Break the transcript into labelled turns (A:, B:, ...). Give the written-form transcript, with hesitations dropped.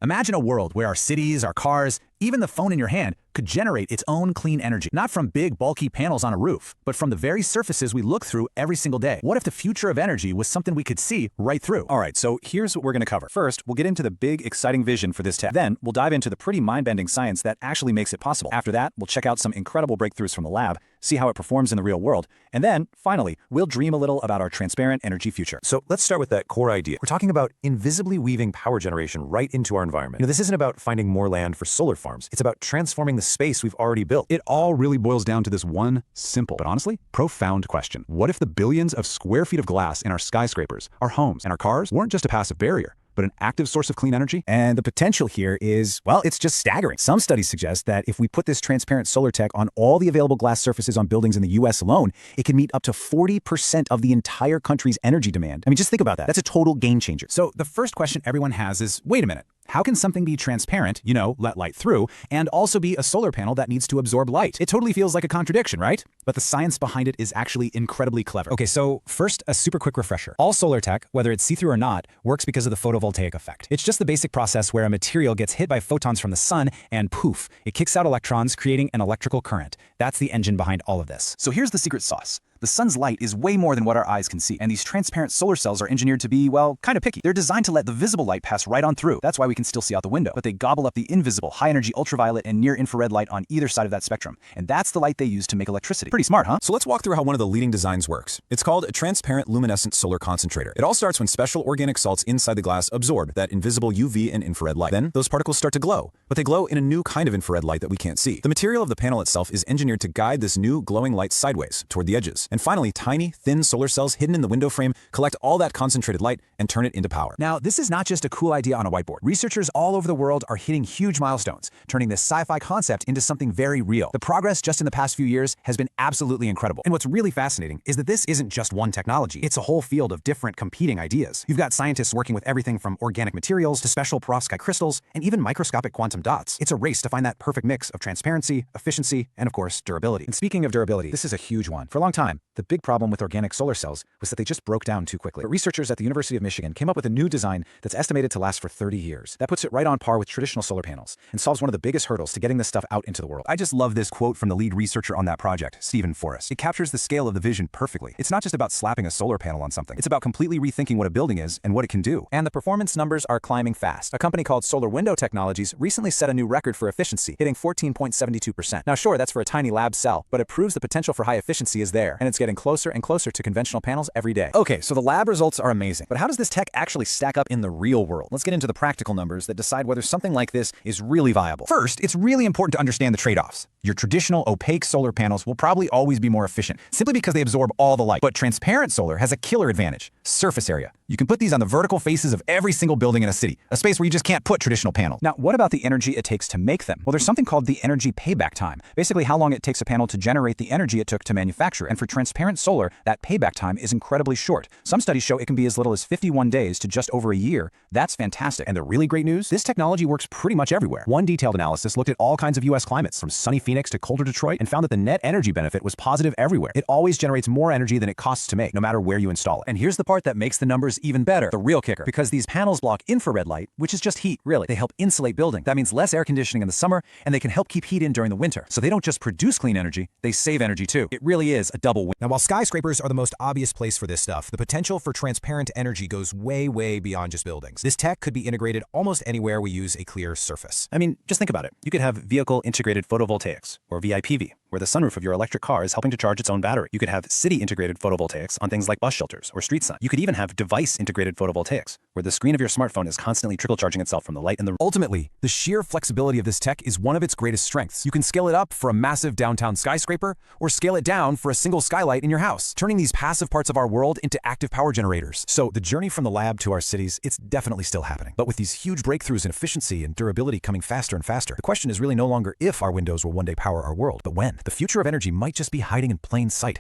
A: Imagine a world where our cities, our cars, even the phone in your hand could generate its own clean energy, not from big, bulky panels on a roof, but from the very surfaces we look through every single day. What if the future of energy was something we could see right through?
B: All right, so here's what we're going to cover. First, we'll get into the big, exciting vision for this tech. Then, we'll dive into the pretty mind-bending science that actually makes it possible. After that, we'll check out some incredible breakthroughs from the lab, see how it performs in the real world, and then, finally, we'll dream a little about our transparent energy future.
C: So let's start with that core idea. We're talking about invisibly weaving power generation right into our environment. This isn't about finding more land for solar farms. It's about transforming the space we've already built.
D: It all really boils down to this one simple, but honestly, profound question. What if the billions of square feet of glass in our skyscrapers, our homes, and our cars weren't just a passive barrier, but an active source of clean energy?
B: And the potential here is, well, it's just staggering. Some studies suggest that if we put this transparent solar tech on all the available glass surfaces on buildings in the US alone, it can meet up to 40% of the entire country's energy demand. I mean, just think about that. That's a total game changer.
A: So the first question everyone has is, wait a minute. How can something be transparent, let light through, and also be a solar panel that needs to absorb light? It totally feels like a contradiction, right? But the science behind it is actually incredibly clever.
B: Okay, so first, a super quick refresher. All solar tech, whether it's see-through or not, works because of the photovoltaic effect. It's just the basic process where a material gets hit by photons from the sun and poof, it kicks out electrons, creating an electrical current. That's the engine behind all of this.
E: So here's the secret sauce. The sun's light is way more than what our eyes can see, and these transparent solar cells are engineered to be, well, kind of picky. They're designed to let the visible light pass right on through. That's why we can still see out the window. But they gobble up the invisible, high-energy ultraviolet and near-infrared light on either side of that spectrum. And that's the light they use to make electricity. Pretty smart, huh?
C: So let's walk through how one of the leading designs works. It's called a transparent luminescent solar concentrator. It all starts when special organic salts inside the glass absorb that invisible UV and infrared light. Then those particles start to glow, but they glow in a new kind of infrared light that we can't see. The material of the panel itself is engineered to guide this new glowing light sideways toward the edges. And finally, tiny, thin solar cells hidden in the window frame collect all that concentrated light and turn it into power.
A: Now, this is not just a cool idea on a whiteboard. Researchers all over the world are hitting huge milestones, turning this sci-fi concept into something very real. The progress just in the past few years has been absolutely incredible. And what's really fascinating is that this isn't just one technology. It's a whole field of different competing ideas. You've got scientists working with everything from organic materials to special perovskite crystals and even microscopic quantum dots. It's a race to find that perfect mix of transparency, efficiency, and of course, durability. And speaking of durability, this is a huge one. For a long time, the big problem with organic solar cells was that they just broke down too quickly. But researchers at the University of Michigan came up with a new design that's estimated to last for 30 years. That puts it right on par with traditional solar panels and solves one of the biggest hurdles to getting this stuff out into the world.
E: I just love this quote from the lead researcher on that project, Stephen Forrest. It captures the scale of the vision perfectly. It's not just about slapping a solar panel on something. It's about completely rethinking what a building is and what it can do.
B: And the performance numbers are climbing fast. A company called Solar Window Technologies recently set a new record for efficiency, hitting 14.72%. Now sure, that's for a tiny lab cell, but it proves the potential for high efficiency is there, and it's getting closer and closer to conventional panels every day.
E: Okay, so the lab results are amazing, but how does this tech actually stack up in the real world? Let's get into the practical numbers that decide whether something like this is really viable.
A: First, it's really important to understand the trade-offs. Your traditional opaque solar panels will probably always be more efficient, simply because they absorb all the light. But transparent solar has a killer advantage: surface area. You can put these on the vertical faces of every single building in a city, a space where you just can't put traditional panels.
E: Now, what about the energy it takes to make them? Well, there's something called the energy payback time, basically how long it takes a panel to generate the energy it took to manufacture. And for transparent solar, that payback time is incredibly short. Some studies show it can be as little as 51 days to just over a year. That's fantastic. And the really great news? This technology works pretty much everywhere. One detailed analysis looked at all kinds of US climates, from sunny Phoenix to colder Detroit, and found that the net energy benefit was positive everywhere. It always generates more energy than it costs to make, no matter where you install it. And here's the part that makes the numbers even better, the real kicker. Because these panels block infrared light, which is just heat, really. They help insulate buildings. That means less air conditioning in the summer, and they can help keep heat in during the winter. So they don't just produce clean energy, they save energy too. It really is a double win.
F: Now, while skyscrapers are the most obvious place for this stuff, the potential for transparent energy goes way, way beyond just buildings. This tech could be integrated almost anywhere we use a clear surface.
B: I mean, just think about it. You could have vehicle integrated photovoltaics, or VIPV, where the sunroof of your electric car is helping to charge its own battery. You could have city-integrated photovoltaics on things like bus shelters or street signs. You could even have device-integrated photovoltaics, where the screen of your smartphone is constantly trickle charging itself from the light in the room.
F: Ultimately, the sheer flexibility of this tech is one of its greatest strengths. You can scale it up for a massive downtown skyscraper, or scale it down for a single skylight in your house, turning these passive parts of our world into active power generators. So the journey from the lab to our cities, it's definitely still happening. But with these huge breakthroughs in efficiency and durability coming faster and faster, the question is really no longer if our windows will one day power our world, but when. The future of energy might just be hiding in plain sight.